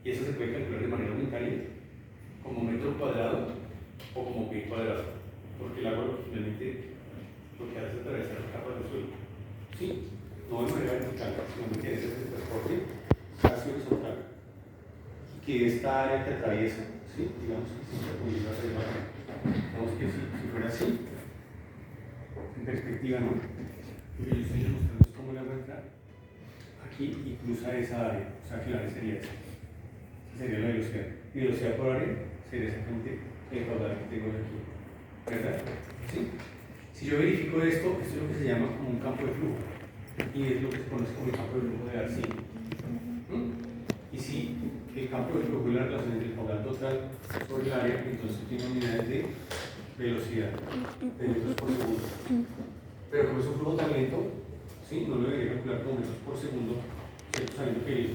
Y eso se puede calcular de manera unitaria, como metro cuadrado o como pi cuadrado, porque el agua finalmente lo que hace es atravesar la capa del suelo. ¿Sí? No de manera vertical, sino que es el transporte casi horizontal. Y que esta área que atraviesa, ¿sí? Digamos que si se pudiera hacer digamos que si fuera así, en perspectiva, ¿no? Lo que yo estoy demostrando es cómo el agua entra aquí y cruza esa área, o sea que la área sería esa. Esa sería la velocidad. Y velocidad por área sería exactamente el caudal que tengo aquí. ¿Verdad? ¿Sí? Si yo verifico esto, esto es lo que se llama como un campo de flujo. Y es lo que se conoce como el campo de flujo de Darcy. Y si el campo de flujo es la relación entre el caudal total sobre el área, entonces tiene unidades de velocidad, de metros por segundo. Pero como es un flujo tan lento, ¿sí? No lo debería calcular como metros por segundo, ¿cierto? Sabiendo que el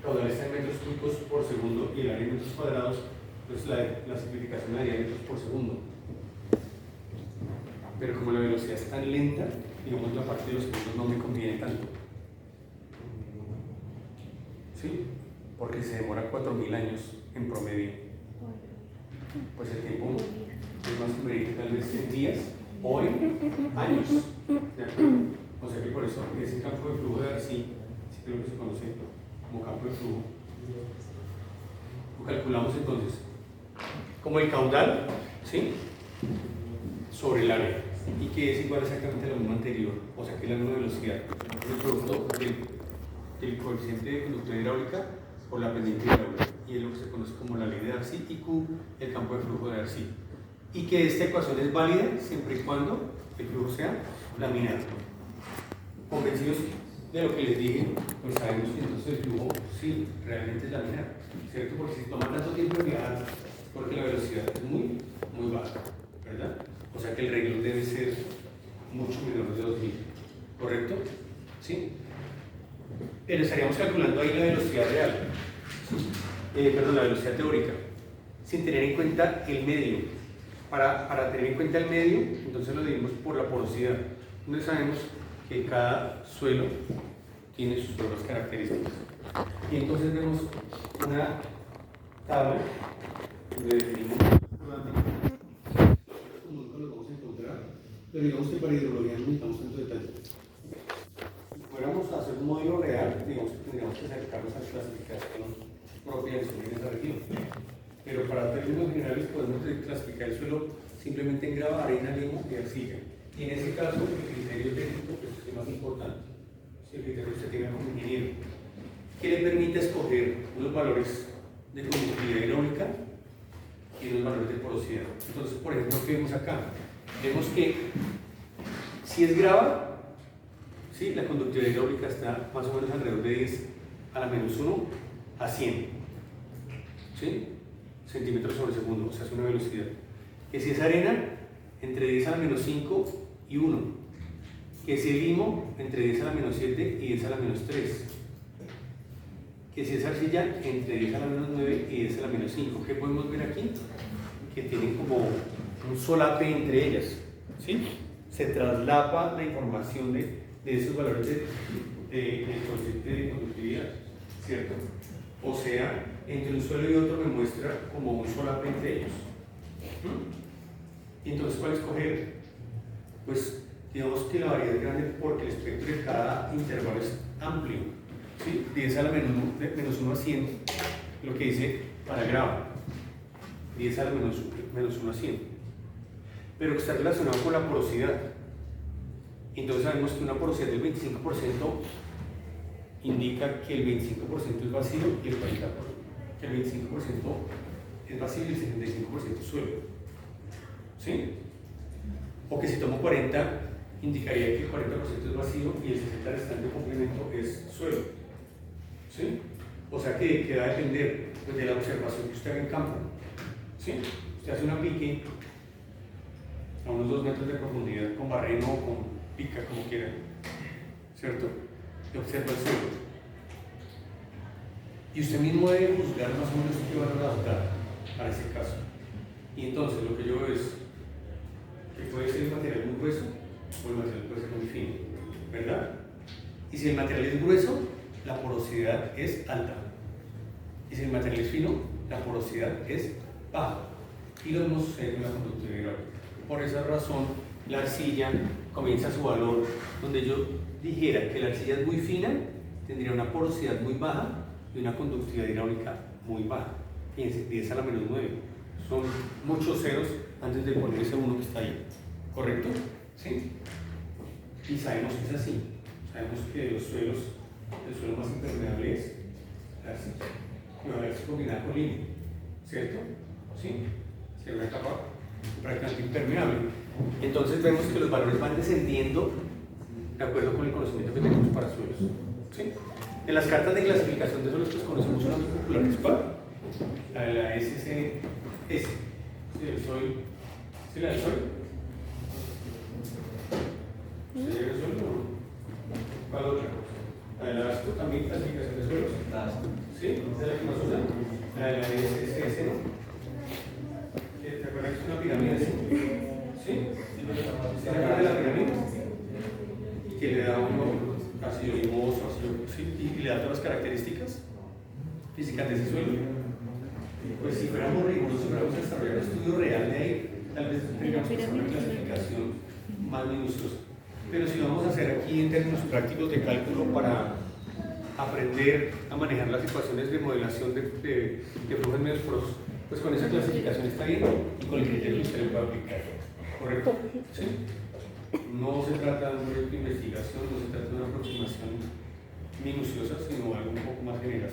caudal está en metros cúbicos por segundo y el área en metros cuadrados, pues la simplificación la haría en metros por segundo. Pero como la velocidad es tan lenta, digamos la parte de los segundos no me conviene tanto. ¿Sí? Porque se demora 4000 años en promedio. Pues el tiempo es más conveniente tal vez en días o en años. ¿De acuerdo? O sea que por eso ese campo de flujo de Darcy, sí creo que se conoce como campo de flujo. Lo calculamos entonces como el caudal, ¿sí? Sobre el área, y que es igual exactamente a lo mismo anterior, o sea que es la misma velocidad, el producto del coeficiente de conductividad hidráulica por la pendiente hidráulica, y es lo que se conoce como la ley de Darcy, y Q, el campo de flujo de Darcy. Y que esta ecuación es válida siempre y cuando el flujo sea laminar. Convencidos de lo que les dije, pues sabemos que entonces el flujo sí realmente es laminar, ¿cierto? Porque si toma tanto tiempo en viajar, porque la velocidad es muy baja, ¿verdad? O sea que el renglón debe ser mucho menor de 2000, ¿correcto? ¿Sí? Pero estaríamos calculando ahí la velocidad real, perdón, la velocidad teórica, sin tener en cuenta el medio. Para tener en cuenta el medio, entonces lo dividimos por la porosidad. Entonces sabemos que cada suelo tiene sus propias características. Y entonces vemos una tabla donde definimos nunca los vamos a encontrar, pero digamos que para hidrología no necesitamos tanto detalle. Si fuéramos a hacer un modelo real, digamos que tendríamos que acercarnos a la clasificación propia del suelo en esa región. Pero para términos generales podemos clasificar el suelo simplemente en grava, arena, limo y arcilla. Y en ese caso el criterio técnico pues, es el más importante. Si el criterio que usted tenga como ingeniero, que le permite escoger unos valores de conductividad hidráulica y unos valores de porosidad. Entonces, por ejemplo, ¿qué vemos acá? Vemos que si es grava, ¿sí? La conductividad hidráulica está más o menos alrededor de 10 a la menos 1 a 100, ¿sí? Centímetros sobre segundo, o sea, es una velocidad. Que si es arena, entre 10 a la menos 5 y 1. Que si es limo, entre 10 a la menos 7 y 10 a la menos 3. Que si es arcilla, entre 10 a la menos 9 y 10 a la menos 5. ¿Qué podemos ver aquí? Que tienen como un solape entre ellas, ¿sí? Se traslapa la información de esos valores del coeficiente de conductividad, ¿cierto? O sea, entre un suelo y otro me muestra como un solape entre ellos. Y entonces, ¿cuál escoger? Pues digamos que la variedad es grande porque el espectro de cada intervalo es amplio, ¿sí? 10 a la menos 1 a 100, lo que dice para grava, 10 a la menos 1 a 100, pero que está relacionado con la porosidad. Entonces sabemos que una porosidad del 25% indica que el 25% es vacío y el 40%, que el 25% es vacío y el 75% es suelo, ¿sí? O que si tomo 40, indicaría que el 40% es vacío y el 60% restante de complemento es suelo, ¿sí? O sea que va a depender pues, de la observación que usted haga en campo, ¿sí? Usted hace una pique a unos 2 metros de profundidad con barreno o con pica, como quiera, ¿cierto? Y observa el suelo. Y usted mismo debe juzgar más o menos qué valor adoptar para ese caso. Y entonces lo que yo veo es que puede ser el material muy grueso o el material puede ser muy fino, ¿verdad? Y si el material es grueso, la porosidad es alta. Y si el material es fino, la porosidad es baja. Y lo mismo sucede con la conductividad hidráulica. Por esa razón, la arcilla comienza su valor donde yo dijera que la arcilla es muy fina, tendría una porosidad muy baja y una conductividad hidráulica muy baja. Fíjense, 10 a la menos 9. Son muchos ceros antes de poner ese 1 que está ahí. ¿Correcto? ¿Sí? Y sabemos que es así. Sabemos que los suelos, el suelo más impermeable es la arcilla. Y va a verse combinada con línea. ¿Cierto? ¿Sí? Es una capa prácticamente impermeable. Entonces vemos que los valores van descendiendo de acuerdo con el conocimiento que tenemos para suelos. ¿Sí? En las cartas de clasificación de suelos pues conocemos una muy popular, que es ¿cuál? La de la SCS. ¿Sí, el suelo? ¿Sí, la del suelo? ¿Se llega el suelo o no? ¿Cuál otra cosa? La de la ASCO también, clasificación de suelos. ¿Sí? ¿Esa es la que más usa? La de la SCS, ¿no? ¿Te acuerdas que es una pirámide así? ¿Sí? ¿Se acuerdan de la pirámide? Y que le da uno ácido limoso, ¿sí? Y le da todas las características físicas de ese suelo. Pues si fuéramos rigurosos, fuéramos a desarrollar un estudio real de ahí, tal vez tengamos que hacer una clasificación más minuciosa. Pero si vamos a hacer aquí en términos prácticos de cálculo para aprender a manejar las ecuaciones de modelación de flujos medios porosos, pues con esa clasificación está bien y con el criterio que usted le puede aplicar. ¿Correcto? ¿Sí? No se trata de un proyecto de investigación, no se trata de una aproximación minuciosa, sino algo un poco más general.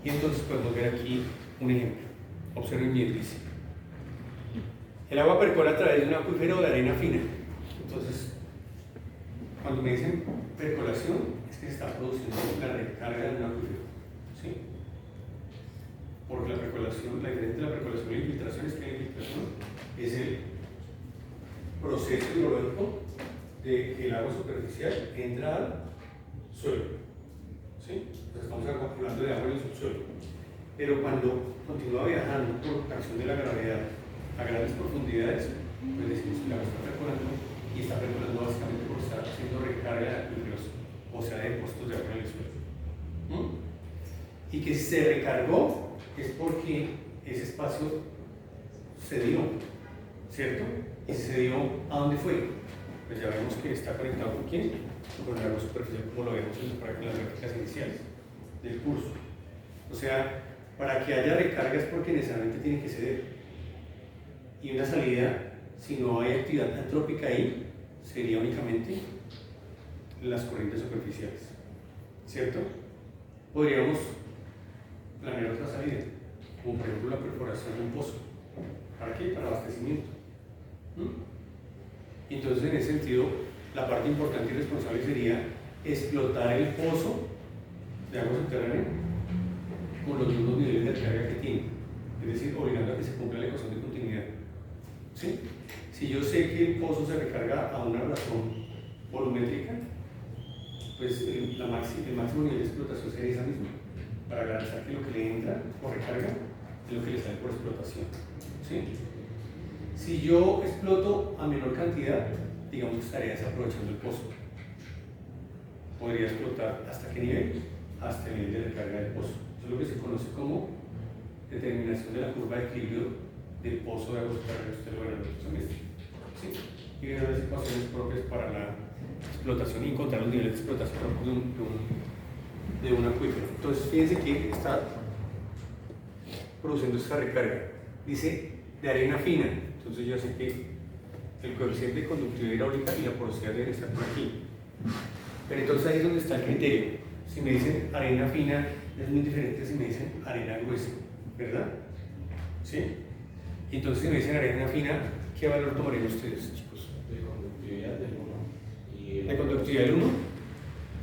Y entonces podemos ver aquí un ejemplo. Observen bien, dice. El agua percola a través de un acuífero de arena fina. Entonces, cuando me dicen percolación, es que se está produciendo la recarga de un acuífero. ¿Sí? Porque la percolación, la diferencia de la percolación y la infiltración es que la infiltración es el proceso hidrológico de que el agua superficial entra al suelo. ¿Sí? Entonces estamos acumulando de agua en el subsuelo. Pero cuando continúa viajando por acción de la gravedad a grandes profundidades, pues decimos que el agua está percolando y está percolando básicamente por estar haciendo recarga de acuíferos, o sea, de depósitos de agua en el suelo. Y que si se recargó es porque ese espacio se dio, ¿cierto? Y se dio, ¿a dónde fue? Pues ya vemos que está conectado con quién, con el agua superficial, como lo vemos en las prácticas iniciales del curso. O sea, para que haya recarga es porque necesariamente tiene que ceder. Y una salida, si no hay actividad antrópica ahí, sería únicamente las corrientes superficiales, ¿cierto? Podríamos planear otra salida, como por ejemplo la perforación de un pozo. ¿Para qué? Para abastecimiento. Y entonces, en ese sentido, la parte importante y responsable sería explotar el pozo de agua subterránea con los mismos niveles de recarga que tiene, es decir, obligando a que se cumpla la ecuación de continuidad. ¿Sí? Si yo sé que el pozo se recarga a una razón volumétrica, pues el máximo nivel de explotación sería esa misma, para garantizar que lo que le entra por recarga es lo que le sale por explotación. ¿Sí? Si yo exploto a menor cantidad, digamos que estaría desaprovechando el pozo. Podría explotar ¿hasta qué nivel? Hasta el nivel de recarga del pozo. Eso es lo que se conoce como determinación de la curva de equilibrio del pozo de agua subterránea. Usted lo verá en otro semestre. ¿Sí? Y hay unas ecuaciones propias para la explotación y encontrar los niveles de explotación de un acuífero. Entonces, fíjense que está produciendo esta recarga. Dice de arena fina. Entonces, yo sé que el coeficiente de conductividad hidráulica y la porosidad deben estar por aquí. Pero entonces ahí es donde está el criterio. Si me dicen arena fina, es muy diferente si me dicen arena gruesa, ¿verdad? ¿Sí? Y entonces, si me dicen arena fina, ¿qué valor tomarían ustedes, chicos? De conductividad del 1. ¿De conductividad del 1?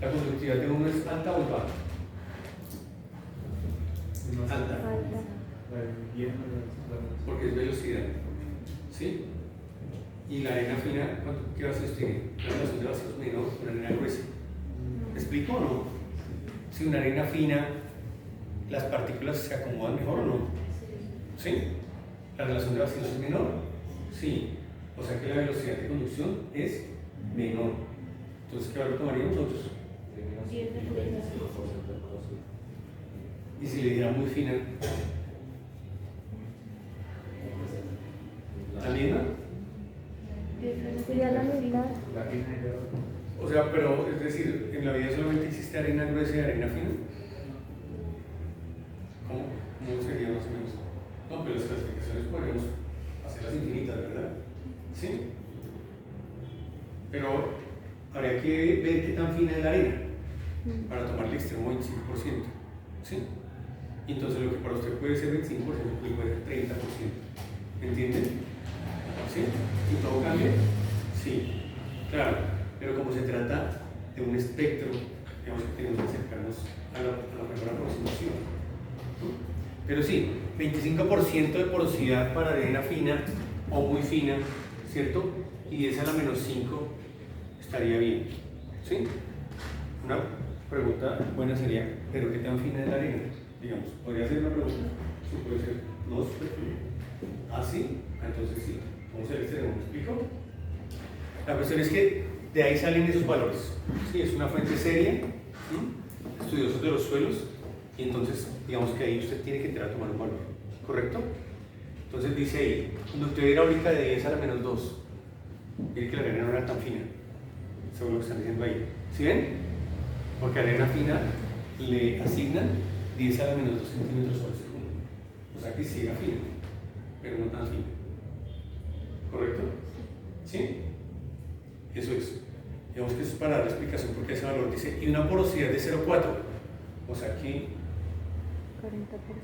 ¿La conductividad del 1 es alta o baja? Alta. Porque es velocidad. ¿Sí? Y la arena fina, ¿qué vacíos tiene? Una relación de vacíos menor que una arena gruesa. ¿Me explico o no? Si una arena fina, las partículas se acomodan mejor o no. ¿Sí? ¿La relación de vacíos es menor? Sí. O sea que la velocidad de conducción es menor. Entonces, ¿qué valor tomaríamos nosotros? le dijera muy fina, ¿la misma? Sería la mitad. O sea, pero es decir, en la vida solamente existe arena gruesa y arena fina. ¿Cómo sería más o menos? No, pero las clasificaciones podemos hacerlas infinitas, ¿verdad? Sí. Pero habría que ver qué tan fina es la arena para tomar el extremo 25%. ¿Sí? Y entonces lo que para usted puede ser 25% puede ser 30%. ¿Entienden? ¿Sí? ¿Y todo cambia? Sí. Claro, pero como se trata de un espectro, digamos que tenemos que acercarnos a la mejor aproximación. Pero sí, 25% de porosidad para arena fina o muy fina, ¿cierto? Y 10 a la menos 5 estaría bien. ¿Sí? Una pregunta buena sería, ¿pero qué tan fina es la arena? Digamos, podría ser una pregunta. Sí, puede ser. No, súper fina. ¿Ah, sí? Entonces sí. Vamos a ver este, ¿me explico? La cuestión es que de ahí salen esos valores. Sí, es una fuente seria, ¿sí? Estudiosos de los suelos, y entonces digamos que ahí usted tiene que entrar a tomar un valor, ¿correcto? Entonces dice ahí, conductividad hidráulica de 10 a la menos 2. Mire que la arena no era tan fina, según lo que están diciendo ahí. ¿Sí ven? Porque a arena fina le asignan 10 a la menos 2 centímetros por segundo. O sea que sí era fina, pero no tan fina. ¿Correcto? ¿Sí? Eso es. Digamos que eso es para dar la explicación porque ese valor dice, y una porosidad de 0,4. O sea que, 40%.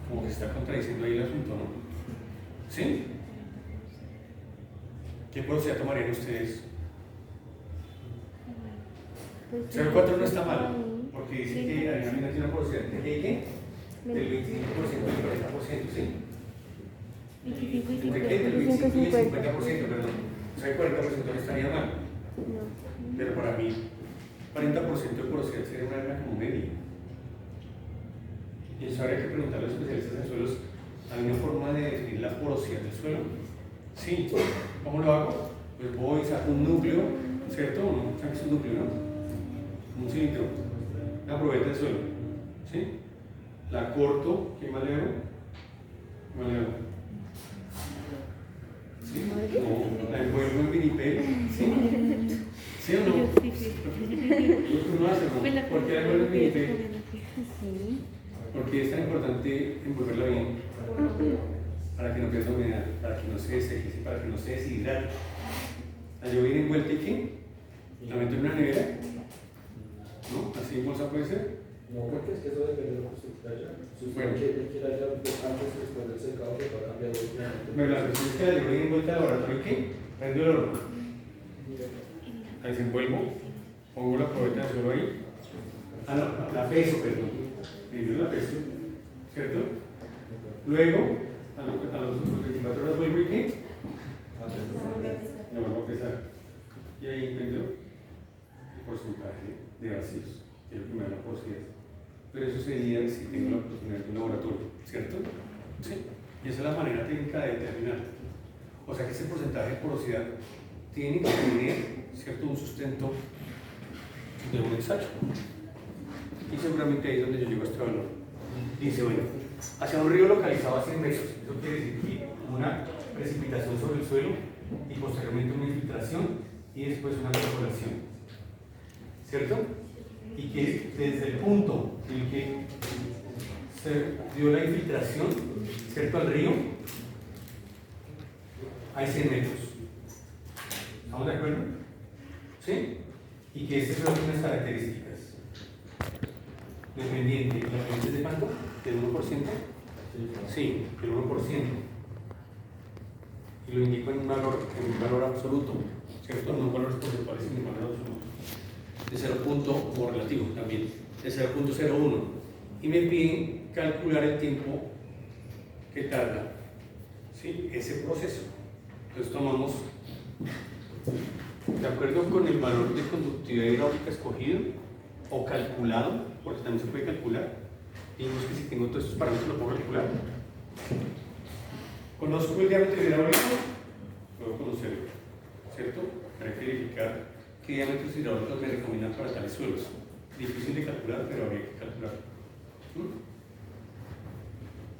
como que se está contradiciendo ahí el asunto, ¿no? ¿Sí? ¿Qué porosidad tomarían ustedes? Pues 0,4 no está mal, ahí. porque dice Sí, que arena sí. fina tiene una porosidad de qué? Del 25% al 40%, ¿sí? 25 y ¿De qué? Del 50. 25 y el 50%, perdón. O sea, el 40% no estaría mal. No. Pero para mí, 40% de porosidad sería una arena como media. Y eso habría que preguntarle a los especialistas en suelos, ¿hay una forma de definir la porosidad del suelo? Sí. ¿Cómo lo hago? Pues voy, saco un núcleo, ¿cierto? ¿No? ¿Sabes un núcleo, no? Un cilindro, una probeta del suelo, ¿sí? La corto, ¿qué más le hago? ¿Qué más le hago? ¿Sí? No, la envuelvo en vinipel, ¿sí? ¿Sí o no? Sí. ¿Tú no haces, no? ¿Por qué la envuelvo en vinipel? Sí. Porque es tan importante envolverla bien para que no pierda humedad, para que no se deseque, para que no se deshidrate. La llevo bien envuelta y ¿qué? La meto en una nevera, ¿no? Así en bolsa puede ser. No, porque es que eso depende de lo que usted quiera. Si usted Bueno. quiere hallar antes o después del secado, que va a cambiar el Pero la cuestión es que la llevo bien envuelta al laboratorio y ¿qué? Prendo el horno. La desenvuelvo, pongo la probeta de suelo ahí. Ah, no, la peso, perdón. Primero la peso, ¿cierto? Luego, a los 24 horas vuelvo y ¿qué? La vuelvo a pesar. Y ahí encuentro el porcentaje de vacíos, que es lo que me da la porosidad. Pero eso sería si tengo la oportunidad de un laboratorio, ¿cierto? Sí. Y esa es la manera técnica de determinar. O sea que ese porcentaje de porosidad tiene que tener, ¿cierto?, un sustento de un ensayo. Y seguramente ahí es donde yo llego a este valor. Dice, bueno, hacia un río localizado a 100 metros. Eso quiere decir que una precipitación sobre el suelo y posteriormente una infiltración y después una perforación. ¿Cierto? Y que desde el punto en que se dio la infiltración, ¿cierto?, al río, hay 100 metros. ¿Estamos de acuerdo? ¿Sí? Y que este suelo tiene unas características. Dependiente, ¿la dependencia es de cuánto? ¿Del 1%? Sí, del 1%. Y lo indico en un valor absoluto, ¿cierto? No valores porcentuales, sino en un valor absoluto. De 0 punto como relativo también, de 0.01. Y me piden calcular el tiempo que tarda, ¿sí?, ese proceso. Entonces tomamos, de acuerdo con el valor de conductividad hidráulica escogido o calculado, porque también se puede calcular, digamos que si tengo todos estos parámetros lo puedo calcular. Conozco el diámetro hidráulico, puedo conocerlo, ¿cierto? Hay que verificar qué diámetros hidráulicos me recomiendan para tales suelos. Difícil de calcular, pero habría que calcular.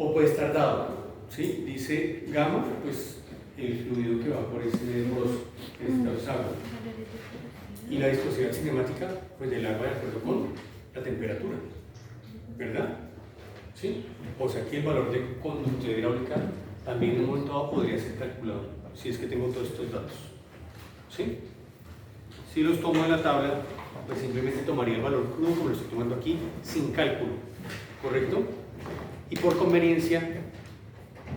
o puede estar dado, ¿sí? Dice gamma, pues el fluido que va por ese broso, en este caso es agua. Y la viscosidad cinemática, pues del agua de acuerdo con la temperatura, ¿verdad? ¿Sí? O sea, aquí el valor de conductividad hidráulica también en un momento dado podría ser calculado, si es que tengo todos estos datos, ¿sí? Si los tomo en la tabla, pues simplemente tomaría el valor crudo como lo estoy tomando aquí, sin cálculo, ¿correcto? Y por conveniencia,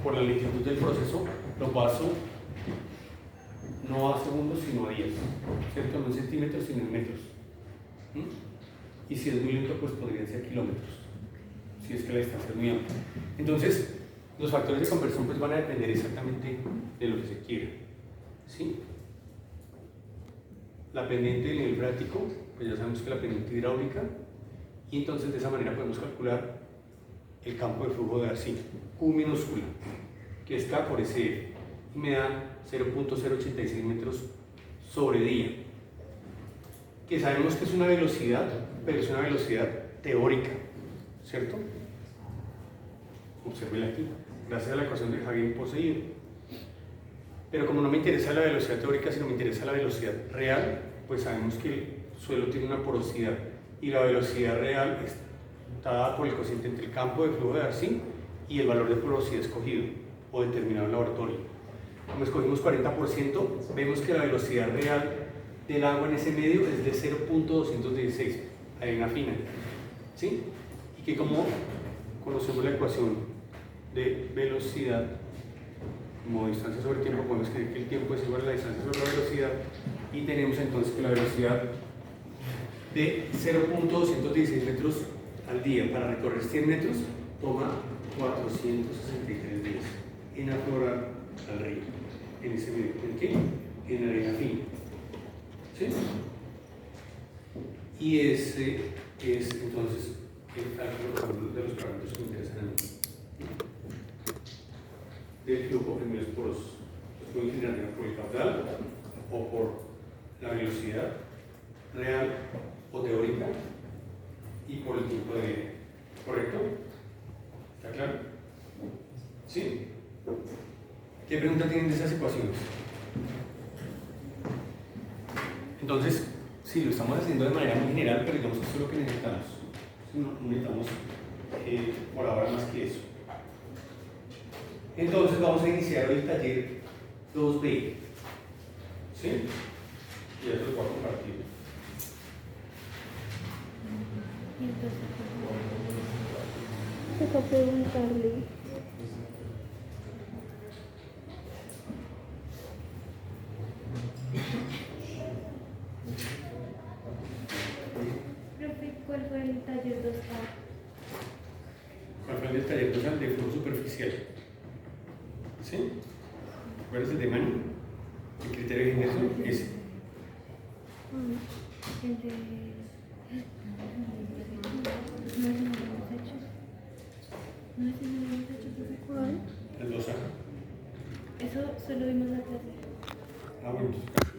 por la lentitud del proceso, lo paso no a segundos, sino a días, ¿cierto? No en centímetros, sino en metros. Y si es muy lento, pues podrían ser kilómetros, si es que la distancia es muy amplia. Entonces, los factores de conversión pues van a depender exactamente de lo que se quiera, ¿sí? La pendiente del nivel freático, pues ya sabemos que la pendiente hidráulica, y entonces de esa manera podemos calcular el campo de flujo de Darcy, Q minúscula, que es K por SF, y me da 0.086 metros sobre día, que sabemos que es una velocidad, pero es una velocidad teórica, ¿cierto? Obsérvela aquí, gracias a la ecuación de Javier poseído. Pero como no me interesa la velocidad teórica, sino me interesa la velocidad real, pues sabemos que el suelo tiene una porosidad y la velocidad real está dada por el cociente entre el campo de flujo de Darcy y el valor de porosidad escogido o determinado en laboratorio. Como escogimos 40%, vemos que la velocidad real del agua en ese medio es de 0.216, arena fina, ¿sí? Y que como conocemos la ecuación de velocidad como distancia sobre tiempo, podemos escribir que el tiempo es igual a la distancia sobre la velocidad, y tenemos entonces que la velocidad de 0.216 metros al día para recorrer 100 metros toma 463 días en aflorar al río, en ese medio. ¿En qué? En arena fina, ¿sí? Y ese es entonces el cálculo de los parámetros que me interesan a mí del flujo en medios porosos. Los puedo inclinar por el caudal o por la velocidad real o teórica y por el tiempo de vida. ¿Correcto? ¿Está claro? ¿Sí? ¿Qué pregunta tienen de esas ecuaciones? Entonces, sí, lo estamos haciendo de manera muy general, pero digamos que eso es lo que necesitamos. No necesitamos por ahora más que eso. Entonces vamos a iniciar hoy el taller 2B. ¿Sí? Y ya se los voy a compartir. Y entonces, toca preguntarle. Profe, ¿cuál fue el taller 2A? ¿Cuál fue el taller 2A? De flujo superficial. ¿Sí? ¿Cuál es el de Manu? El criterio de ingreso es El de... No es el de los hechos. No es el de los hechos, ¿no sé cuál? el 2A. Eso solo vimos la clase. Ah, bueno, entonces,